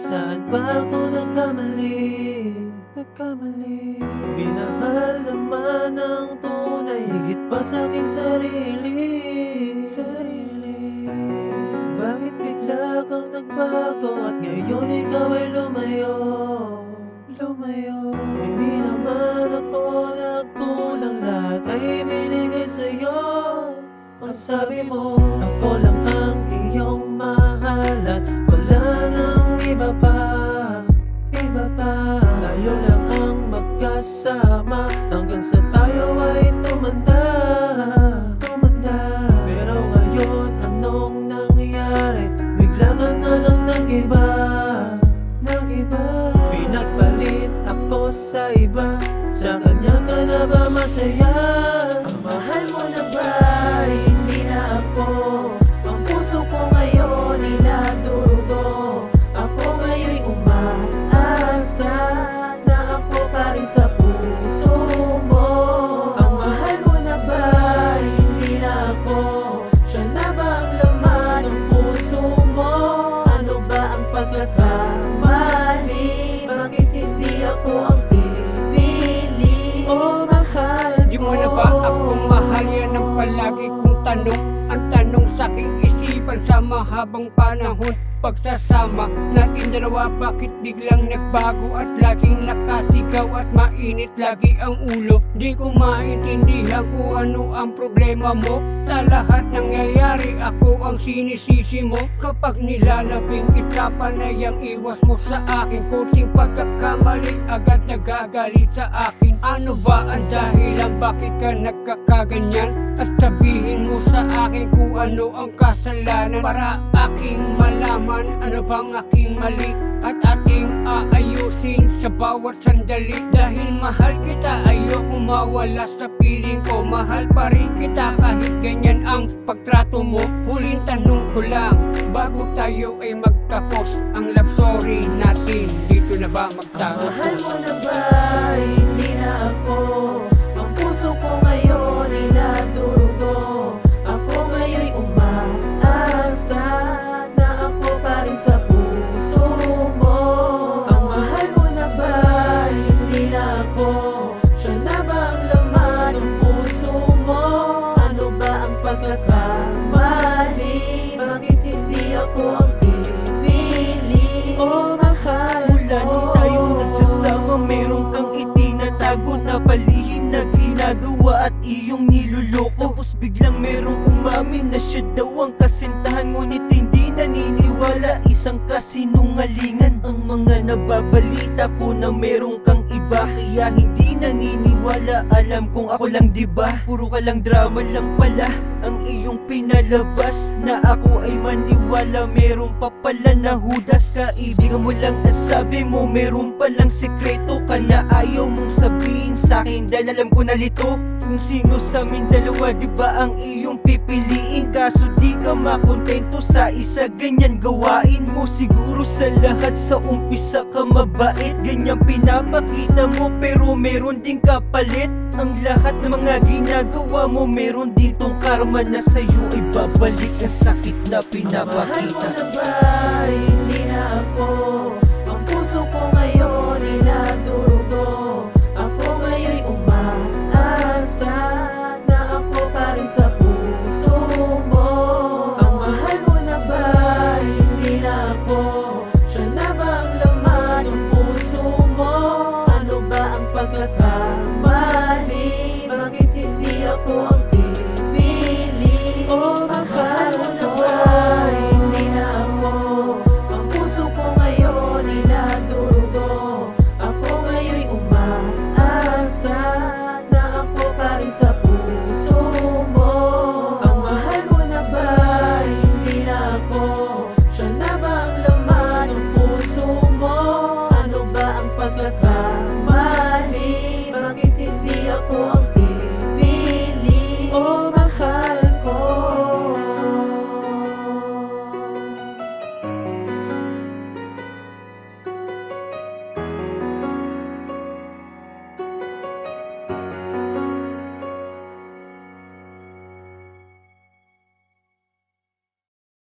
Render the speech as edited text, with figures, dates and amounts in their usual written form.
Saan ba ako nagkamali? Minahal naman ng tunay, higit pa sa aking sarili. Bakit bigla kang nagbago at ngayon ikaw ay lumayo? Hindi naman ako nagkulang, lahat ay binigay sa'yo. Ang sabi mo, ako lang ang iyong mahal at wala nang iba pa. Tayo lang ang magkasama hanggang sa tayo ay tumanda. Pero ngayon anong nangyari? Bigla ka na lang nag-iba. Pinagpalit ako sa iba, sa kanya ka na ba masaya? Ang mahal mo na ba? Hindi na ako. Ang puso ko ngayon ay nadurugo. Ako ngayon'y umaasa na ako pa rin sa puso mo. Ang mahal mo na ba? Hindi na ako. Siya na ba ang laman ng puso mo? Ano ba ang pagkakamali? Bakit hindi ako ang pinili? Oh, mahal Di mo na ba akong mahal? Yan ang palagi kong tanong. Ang tanong sa aking isipan sa mahabang panahon. Pagsasama natin dalawa, bakit biglang nagbago at laging nakasigaw at mainit lagi ang ulo? Di ko maintindihan kung ano ang problema mo. Sa lahat nangyayari, ako ang sinisisi mo. Kapag nilalabing kita, panayang iwas mo sa akin. Kunting pagkakamali, agad nagagalit sa akin. Ano ba ang dahilan, bakit ka nagkakaganyan? At sabihin mo sa akin kung ano ang kasalanan, para aking malaman ano bang aking mali at ating aayusin sa bawat sandali. Dahil mahal kita, ayoko mawala sa piling ko. Mahal pa rin kita kahit ganyan ang pagtrato mo. Huling tanong ko lang, bago tayo ay magtapos ang love story natin, dito na ba magtapos? Mahal mo na ba? Hindi na ako. Ang puso ko ngayon ay nadurugo. Ako ngayon'y umaasa na ako pa rin sa puso mo. Ang mahal mo na ba? Hindi na ako. Siya na ba ang laman ng puso mo? Ano ba ang pagkakamali? Bakit hindi ako ang pinili? Oh, mahal Mula nung tayo nagsasama, meron kang itinatago na palihim na ginagawa at iyong niluloko. Tapos biglang merong umamin na siya daw ang kasintahan, ngunit hindi naniniwala, isang kasinungalingan. Ang mga nababalita ko na meron kang iba, kaya hindi naniniwala. Alam kong ako lang, diba? Puro ka lang drama lang pala ang iyong pinalabas, na ako ay maniwala. Meron pa pala na hudas, kaibigan mo lang ang sabi mo. Meron palang sekreto ka na ayaw mong sabihin sa'kin, dahil alam ko na lito kung sino sa amin dalawa, diba ang iyong pipiliin? Kaso di ka makontento sa isa, ganyan gawain mo. Siguro sa lahat sa umpisa ka mabait, ganyan pinapakita mo, pero meron din kapalit. Ang lahat ng mga ginagawa mo, meron din tong karma na sa'yo ay babalik ang sakit na Mahal mo pinapakita. na ba?